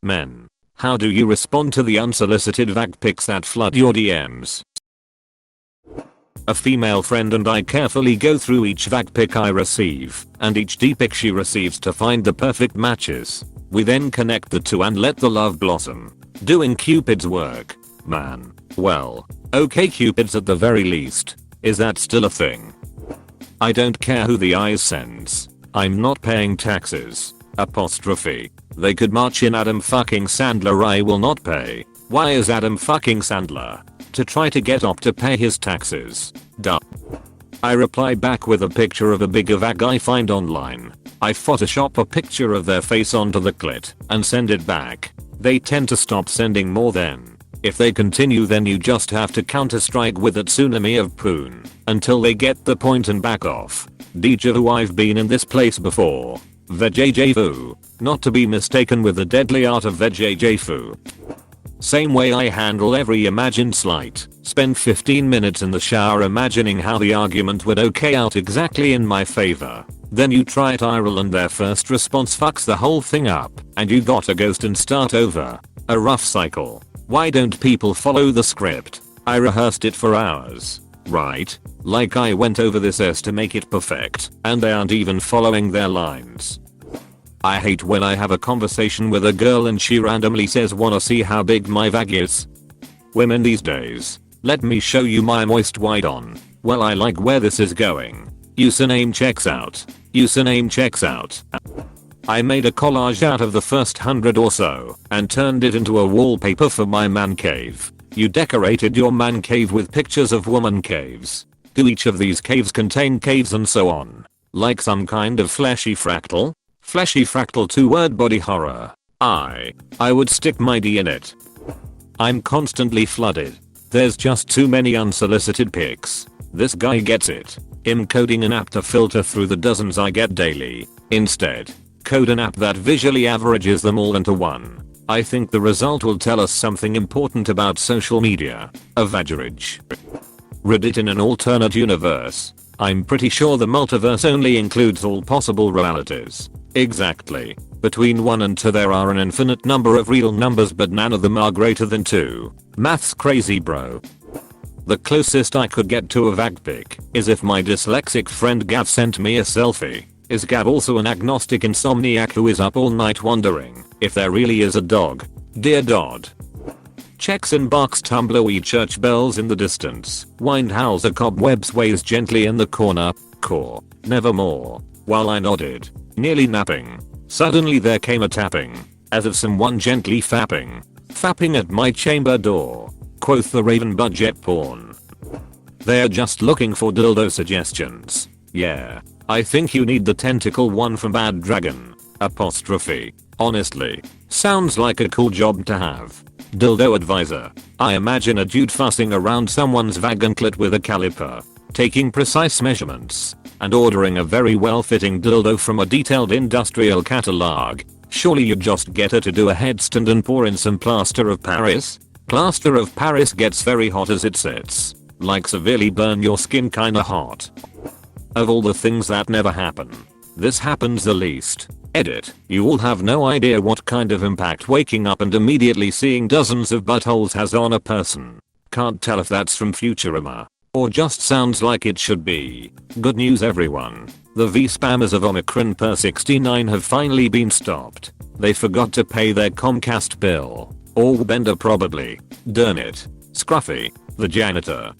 Men. How do you respond to the unsolicited vag pics that flood your DMs? A female friend and I carefully go through each vag pic I receive and each D-pic she receives to find the perfect matches. We then connect the two and let the love blossom. Doing Cupid's work. Man. Well, okay, Cupids at the very least. Is that still a thing? I don't care who the eyes sends. I'm not paying taxes. Apostrophe. They could march in Adam fucking Sandler. I will not pay. Why is Adam fucking Sandler? To try to get up to pay his taxes. Duh. I reply back with a picture of a bigger vag I find online. I Photoshop a picture of their face onto the clit and send it back. They tend to stop sending more then. If they continue then you just have to counter-strike with a tsunami of poon until they get the point and back off. Deja vu, I've been in this place before. Vegetafu. Not to be mistaken with the deadly art of vegetafu. Same way I handle every imagined slight. Spend 15 minutes in the shower imagining how the argument would okay out exactly in my favor. Then you try it IRL and their first response fucks the whole thing up and you gotta ghost and start over. A rough cycle. Why don't people follow the script? I rehearsed it for hours. Right? Like I went over this S to make it perfect and they aren't even following their lines. I hate when I have a conversation with a girl and she randomly says wanna see how big my vag is. Women these days. Let me show you my moist wide on. Well, I like where this is going. Username checks out. Username checks out. I made a collage out of the first 100 or so and turned it into a wallpaper for my man cave. You decorated your man cave with pictures of woman caves. Do each of these caves contain caves and so on? Like some kind of fleshy fractal? Fleshy fractal 2-word body horror. I would stick my D in it. I'm constantly flooded. There's just too many unsolicited pics. This guy gets it. I'm coding an app to filter through the dozens I get daily. Instead, code an app that visually averages them all into one. I think the result will tell us something important about social media. Average. Reddit in an alternate universe. I'm pretty sure the multiverse only includes all possible realities. Exactly. Between 1 and 2 there are an infinite number of real numbers but none of them are greater than 2. Math's crazy, bro. The closest I could get to a vag pic is if my dyslexic friend Gav sent me a selfie. Is Gav also an agnostic insomniac who is up all night wondering if there really is a dog? Dear Dodd. Checks in barks tumbleweed church bells in the distance. Wind howls a cobweb sways gently in the corner. Core. Nevermore. While I nodded, nearly napping, suddenly there came a tapping, as of someone gently fapping at my chamber door. Quoth the raven budget porn. They're just looking for dildo suggestions. Yeah. I think you need the tentacle one from Bad Dragon. Apostrophe. Honestly. Sounds like a cool job to have. Dildo advisor. I imagine a dude fussing around someone's vaganclet with a caliper, taking precise measurements, and ordering a very well-fitting dildo from a detailed industrial catalog. Surely you just get her to do a headstand and pour in some plaster of Paris? Plaster of Paris gets very hot as it sits. Like severely burn your skin kinda hot. Of all the things that never happen, this happens the least. Edit. You all have no idea what kind of impact waking up and immediately seeing dozens of buttholes has on a person. Can't tell if that's from Futurama or just sounds like it should be. Good news everyone. The V-spammers of Omicron per 69 have finally been stopped. They forgot to pay their Comcast bill. Or Bender probably. Darn it. Scruffy, the janitor.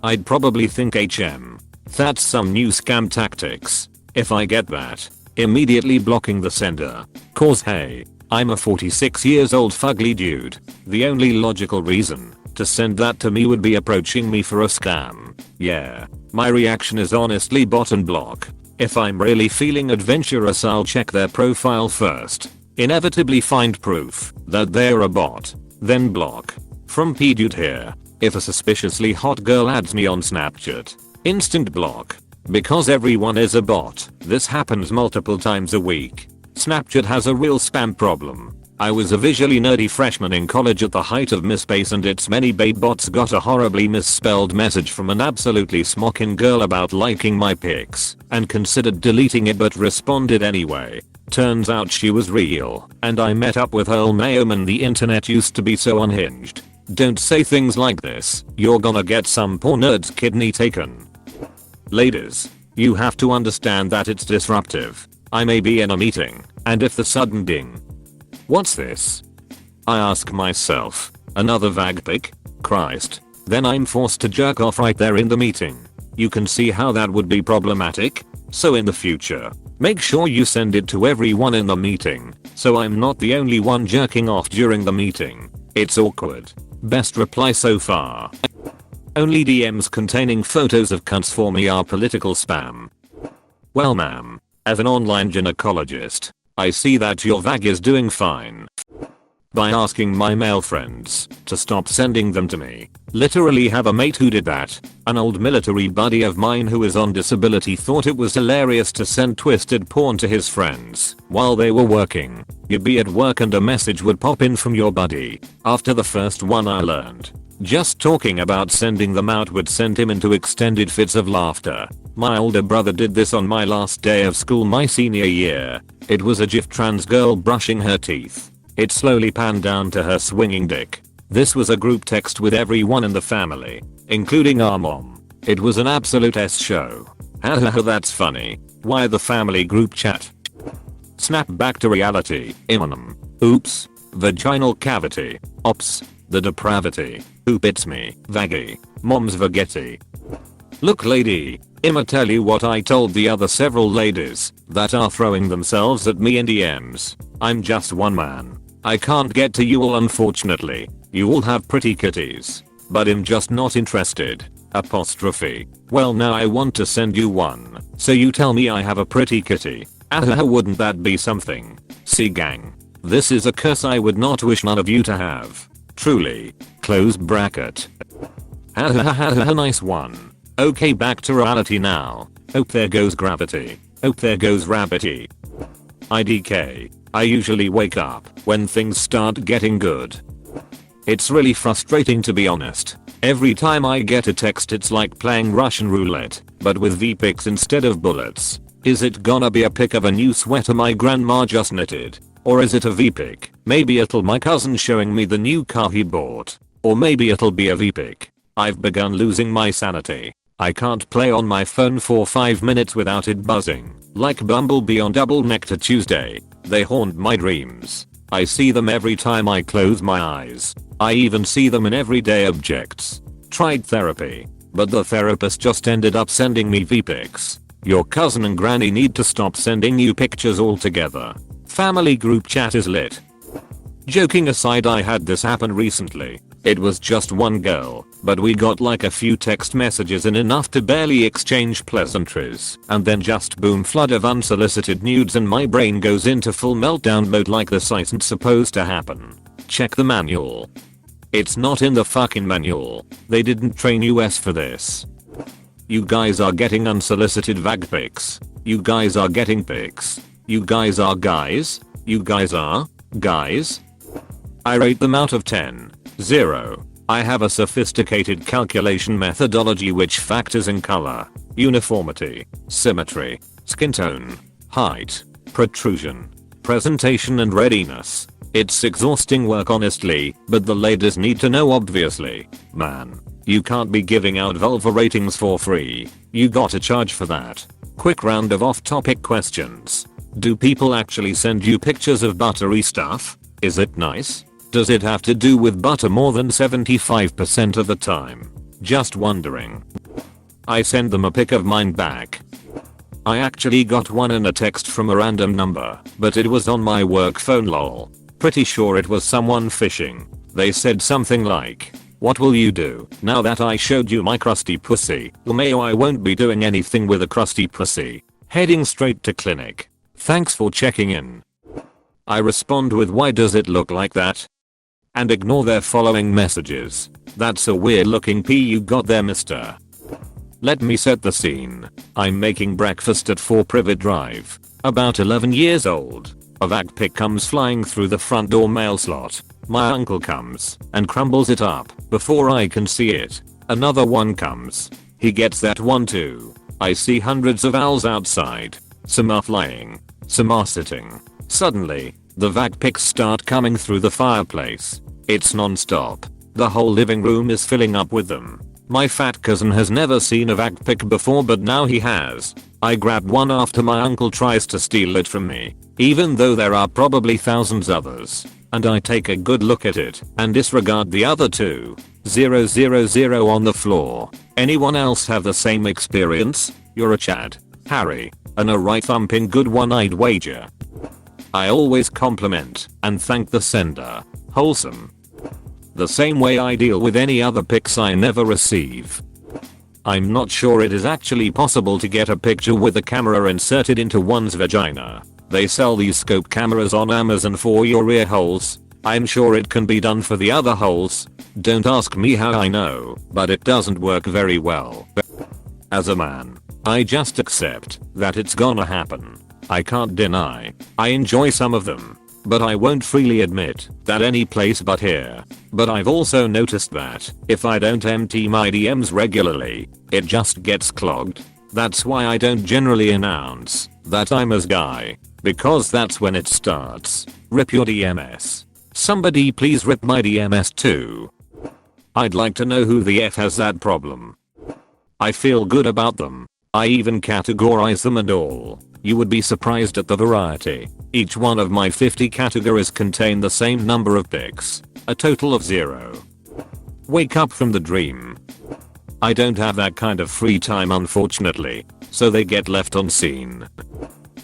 I'd probably think HM. That's some new scam tactics. If I get that, immediately blocking the sender. Cause hey, I'm a 46 years old fugly dude. The only logical reason to send that to me would be approaching me for a scam. Yeah, my reaction is honestly bot and block. If I'm really feeling adventurous I'll check their profile first. Inevitably find proof that they're a bot. Then block. From P-Dude here. If a suspiciously hot girl adds me on Snapchat, instant block. Because everyone is a bot. This happens multiple times a week. Snapchat has a real spam problem. I was a visually nerdy freshman in college at the height of MySpace and its many babe bots got a horribly misspelled message from an absolutely smocking girl about liking my pics and considered deleting it but responded anyway. Turns out she was real, and I met up with her mayhem and the internet used to be so unhinged. Don't say things like this, you're gonna get some poor nerd's kidney taken. Ladies, you have to understand that it's disruptive. I may be in a meeting, and if the sudden ding. What's this? I ask myself, another vag pic? Christ. Then I'm forced to jerk off right there in the meeting. You can see how that would be problematic? So in the future, make sure you send it to everyone in the meeting, so I'm not the only one jerking off during the meeting. It's awkward. Best reply so far. Only DMs containing photos of cunts for me are political spam. Well ma'am, as an online gynecologist, I see that your vag is doing fine. By asking my male friends to stop sending them to me. Literally have a mate who did that. An old military buddy of mine who is on disability thought it was hilarious to send twisted porn to his friends while they were working. You'd be at work and a message would pop in from your buddy. After the first one I learned, just talking about sending them out would send him into extended fits of laughter. My older brother did this on my last day of school my senior year. It was a GIF trans girl brushing her teeth. It slowly panned down to her swinging dick. This was a group text with everyone in the family, including our mom. It was an absolute S show. Haha, that's funny. Why the family group chat? Snap back to reality. Oops. Vaginal cavity. Ops. The depravity. Oop, it's me. Vaggy. Mom's vagetti. Look lady, I'ma tell you what I told the other several ladies that are throwing themselves at me in DMs. I'm just one man. I can't get to you all unfortunately. You all have pretty kitties. But I'm just not interested. Apostrophe. Well now I want to send you one. So you tell me I have a pretty kitty. Wouldn't that be something? See gang. This is a curse I would not wish none of you to have. Truly. Close bracket. Nice one. Okay, back to reality now. Oh, there goes gravity. Oh, there goes rabbity. IDK. I usually wake up when things start getting good. It's really frustrating to be honest. Every time I get a text it's like playing Russian roulette, but with V-pics instead of bullets. Is it gonna be a pic of a new sweater my grandma just knitted? Or is it a V-pic? Maybe it'll my cousin showing me the new car he bought. Or maybe it'll be a V-pic. I've begun losing my sanity. I can't play on my phone for 5 minutes without it buzzing. Like Bumblebee on Double Nectar Tuesday. They haunt my dreams. I see them every time I close my eyes. I even see them in everyday objects. Tried therapy, but the therapist just ended up sending me V-pics. Your cousin and granny need to stop sending you pictures altogether. Family group chat is lit. Joking aside, I had this happen recently. It was just one girl, but we got like a few text messages and enough to barely exchange pleasantries. And then just boom, flood of unsolicited nudes and my brain goes into full meltdown mode like this isn't supposed to happen. Check the manual. It's not in the fucking manual. They didn't train us for this. You guys are getting unsolicited vag pics. You guys are getting pics. You guys are guys. You guys are guys. I rate them out of 10. 0. I have a sophisticated calculation methodology which factors in color, uniformity, symmetry, skin tone, height, protrusion, presentation and readiness. It's exhausting work honestly, but the ladies need to know obviously. Man, you can't be giving out vulva ratings for free. You gotta charge for that. Quick round of off-topic questions. Do people actually send you pictures of buttery stuff? Is it nice? Does it have to do with butter more than 75% of the time? Just wondering. I send them a pic of mine back. I actually got one in a text from a random number, but it was on my work phone lol. Pretty sure it was someone phishing. They said something like, "What will you do now that I showed you my crusty pussy?" Mayo, I won't be doing anything with a crusty pussy. Heading straight to clinic. Thanks for checking in. I respond with, "Why does it look like that?" And ignore their following messages. "That's a weird looking pee you got there, mister." Let me set the scene. I'm making breakfast at 4 Privet Drive. About 11 years old. A vag pic comes flying through the front door mail slot. My uncle comes and crumbles it up before I can see it. Another one comes. He gets that one too. I see hundreds of owls outside. some are flying, some are sitting. Suddenly, the vac pics start coming through the fireplace. It's non-stop. The whole living room is filling up with them. My fat cousin has never seen a vac pic before, but now he has. I grab one after my uncle tries to steal it from me, even though there are probably thousands others, and I take a good look at it and disregard the other two. 000 on the floor. Anyone else have the same experience? You're a Chad, Harry, and a right thumping good one, I'd wager. I always compliment and thank the sender. Wholesome. The same way I deal with any other pics I never receive. I'm not sure it is actually possible to get a picture with a camera inserted into one's vagina. They sell these scope cameras on Amazon for your ear holes. I'm sure it can be done for the other holes. Don't ask me how I know, but it doesn't work very well. As a man, I just accept that it's gonna happen. I can't deny I enjoy some of them, but I won't freely admit that any place but here. But I've also noticed that if I don't empty my DMs regularly, it just gets clogged. That's why I don't generally announce that I'm a guy, because that's when it starts. Rip your DMS. Somebody please rip my DMS too. I'd like to know who the F has that problem. I feel good about them. I even categorize them and all. You would be surprised at the variety. Each one of my 50 categories contain the same number of pics. A total of 0. Wake up from the dream. I don't have that kind of free time unfortunately, so they get left unseen.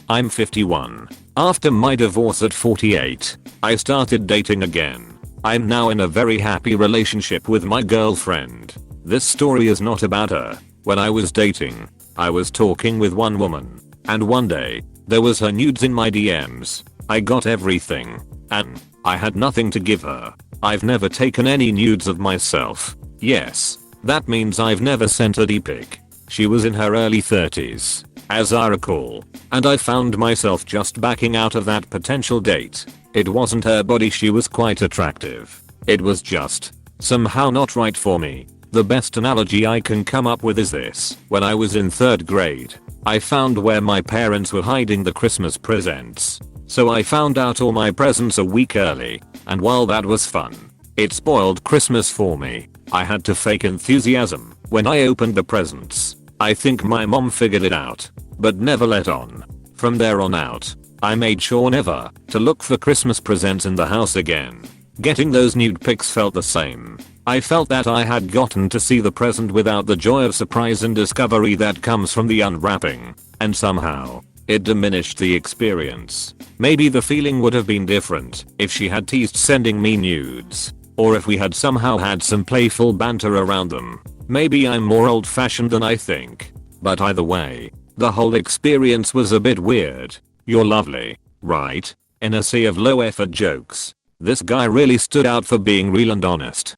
I'm 51. After my divorce at 48, I started dating again. I'm now in a very happy relationship with my girlfriend. This story is not about her. When I was dating, I was talking with one woman, and one day, there was her nudes in my DMs. I got everything, and I had nothing to give her. I've never taken any nudes of myself. Yes, that means I've never sent a D-pic. She was in her early 30s, as I recall, and I found myself just backing out of that potential date. It wasn't her body, she was quite attractive. It was just somehow not right for me. The best analogy I can come up with is this. When I was in 3rd grade, I found where my parents were hiding the Christmas presents. So I found out all my presents a week early, and while that was fun, it spoiled Christmas for me. I had to fake enthusiasm when I opened the presents. I think my mom figured it out, but never let on. From there on out, I made sure never to look for Christmas presents in the house again. Getting those nude pics felt the same. I felt that I had gotten to see the present without the joy of surprise and discovery that comes from the unwrapping, and somehow, it diminished the experience. Maybe the feeling would have been different if she had teased sending me nudes, or if we had somehow had some playful banter around them. Maybe I'm more old-fashioned than I think. But either way, the whole experience was a bit weird. You're lovely, right? In a sea of low-effort jokes, this guy really stood out for being real and honest.